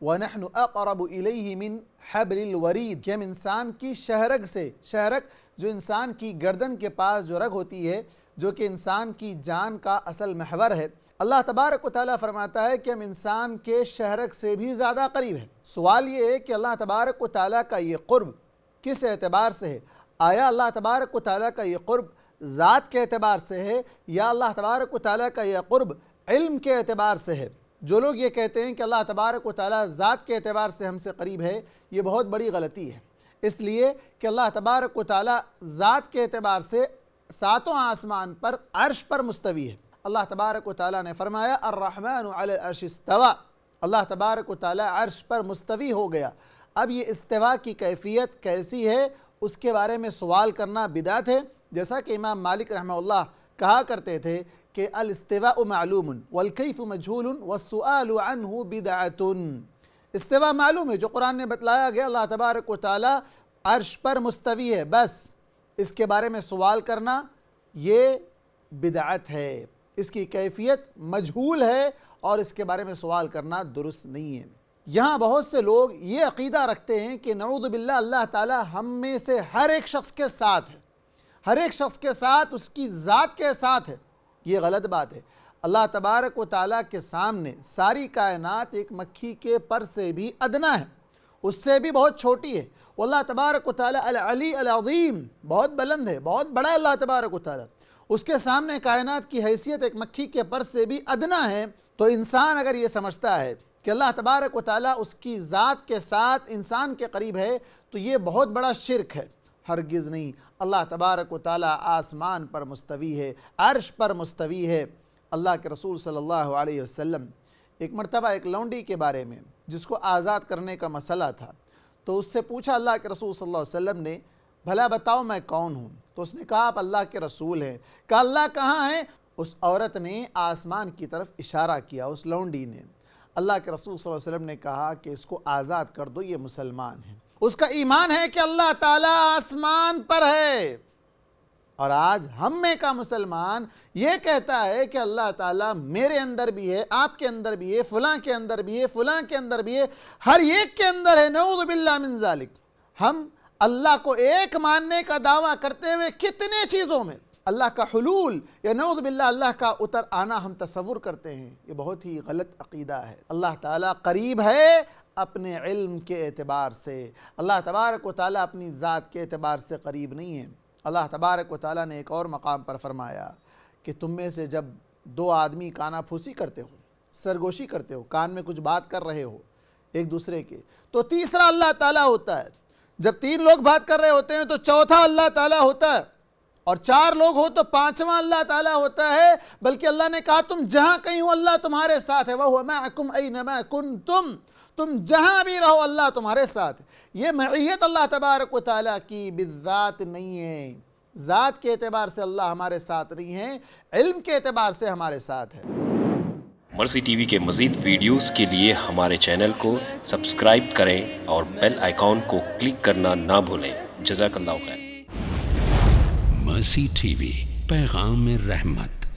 وَنَحْنُ أَقْرَبُ إِلَيْهِ مِنْ حَبْلِ الْوَرِيدِ کہ ہم انسان کی شہرگ سے، شہرگ جو انسان کی گردن کے پاس جو رگ ہوتی ہے، جو کہ انسان کی جان کا اصل محور ہے، اللہ تبارک و تعالیٰ فرماتا ہے کہ ہم انسان کے شہرگ سے بھی زیادہ قریب ہیں۔ سوال یہ ہے کہ اللہ تبارک و تعالیٰ کا یہ قرب کس اعتبار سے ہے؟ آیا اللہ تبارک و تعالیٰ کا یہ قرب ذات کے اعتبار سے ہے یا اللہ تبارک و تعالیٰ کا یہ قرب علم کے اعتبار سے ہے؟ جو لوگ یہ کہتے ہیں کہ اللہ تبارک و تعالیٰ ذات کے اعتبار سے ہم سے قریب ہے، یہ بہت بڑی غلطی ہے، اس لیے کہ اللہ تبارک و تعالیٰ ذات کے اعتبار سے ساتوں آسمان پر عرش پر مستوی ہے۔ اللہ تبارک و تعالیٰ نے فرمایا الرحمن علی العرش استوى، اللہ تبارک و تعالیٰ عرش پر مستوی ہو گیا۔ اب یہ استوا کی کیفیت کیسی ہے اس کے بارے میں سوال کرنا بدعت ہے، جیسا کہ امام مالک رحمہ اللہ کہا کرتے تھے کہ الاستواء معلوم والکیف مجہول والسؤال عنہ بدعۃ۔ استوا معلوم ہے، جو قرآن نے بتلایا گیا اللہ تبارک و تعالیٰ عرش پر مستوی ہے، بس اس کے بارے میں سوال کرنا یہ بدعت ہے، اس کی کیفیت مجہول ہے اور اس کے بارے میں سوال کرنا درست نہیں ہے۔ یہاں بہت سے لوگ یہ عقیدہ رکھتے ہیں کہ نعوذ باللہ اللہ تعالیٰ ہم میں سے ہر ایک شخص کے ساتھ ہے، ہر ایک شخص کے ساتھ اس کی ذات کے ساتھ ہے۔ یہ غلط بات ہے۔ اللہ تبارک و تعالیٰ کے سامنے ساری کائنات ایک مکھی کے پر سے بھی ادنا ہے، اس سے بھی بہت چھوٹی ہے۔ واللہ تبارک و تعالیٰ العلی العظیم، بہت بلند ہے، بہت بڑا ہے اللہ تبارک و تعالیٰ، اس کے سامنے کائنات کی حیثیت ایک مکھی کے پر سے بھی ادنا ہے۔ تو انسان اگر یہ سمجھتا ہے کہ اللہ تبارک و تعالیٰ اس کی ذات کے ساتھ انسان کے قریب ہے تو یہ بہت بڑا شرک ہے۔ ہرگز نہیں، اللہ تبارک و تعالیٰ آسمان پر مستوی ہے، عرش پر مستوی ہے۔ اللہ کے رسول صلی اللہ علیہ وسلم ایک مرتبہ ایک لونڈی کے بارے میں جس کو آزاد کرنے کا مسئلہ تھا، تو اس سے پوچھا اللہ کے رسول صلی اللہ علیہ وسلم نے، بھلا بتاؤ میں کون ہوں؟ تو اس نے کہا آپ اللہ کے رسول ہیں۔ کہا اللہ کہاں ہے؟ اس عورت نے آسمان کی طرف اشارہ کیا، اس لونڈی نے۔ اللہ کے رسول صلی اللہ علیہ وسلم نے کہا کہ اس کو آزاد کر دو، یہ مسلمان ہے، اس کا ایمان ہے کہ اللہ تعالیٰ آسمان پر ہے۔ اور آج ہم میں کا مسلمان یہ کہتا ہے کہ اللہ تعالیٰ میرے اندر بھی ہے، آپ کے اندر بھی ہے، فلاں کے اندر بھی ہے، فلاں کے اندر بھی ہے، ہر ایک کے اندر ہے، نعوذ باللہ من ذالک۔ ہم اللہ کو ایک ماننے کا دعویٰ کرتے ہوئے کتنے چیزوں میں اللہ کا حلول یا نعوذ باللہ اللہ کا اتر آنا ہم تصور کرتے ہیں، یہ بہت ہی غلط عقیدہ ہے۔ اللہ تعالیٰ قریب ہے اپنے علم کے اعتبار سے، اللہ تبارک و تعالیٰ اپنی ذات کے اعتبار سے قریب نہیں ہے۔ اللہ تبارک و تعالیٰ نے ایک اور مقام پر فرمایا کہ تم میں سے جب دو آدمی کانا پھوسی کرتے ہو، سرگوشی کرتے ہو، کان میں کچھ بات کر رہے ہو ایک دوسرے کے، تو تیسرا اللہ تعالیٰ ہوتا ہے۔ جب تین لوگ بات کر رہے ہوتے ہیں تو چوتھا اللہ تعالیٰ ہوتا ہے، اور چار لوگ ہو تو پانچواں اللہ تعالیٰ ہوتا ہے۔ بلکہ اللہ نے کہا تم جہاں کہیں ہو اللہ تمہارے ساتھ ہے، وَهُوَ مَعَكُمْ أَيْنَمَا كُنْتُمْ، تم جہاں بھی رہو اللہ تمہارے ساتھ ہے۔ یہ معیت اللہ تبارک و تعالیٰ کی بالذات نہیں ہے، ذات کے اعتبار سے اللہ ہمارے ساتھ نہیں ہے، علم کے اعتبار سے ہمارے ساتھ ہے۔ مرسی ٹی وی کے مزید ویڈیوز کے لیے ہمارے چینل کو سبسکرائب کریں اور بیل آئیکن کو کلک کرنا نہ بھولیں۔ جزاک اللہ خیر۔ مرسی ٹی وی، پیغام رحمت۔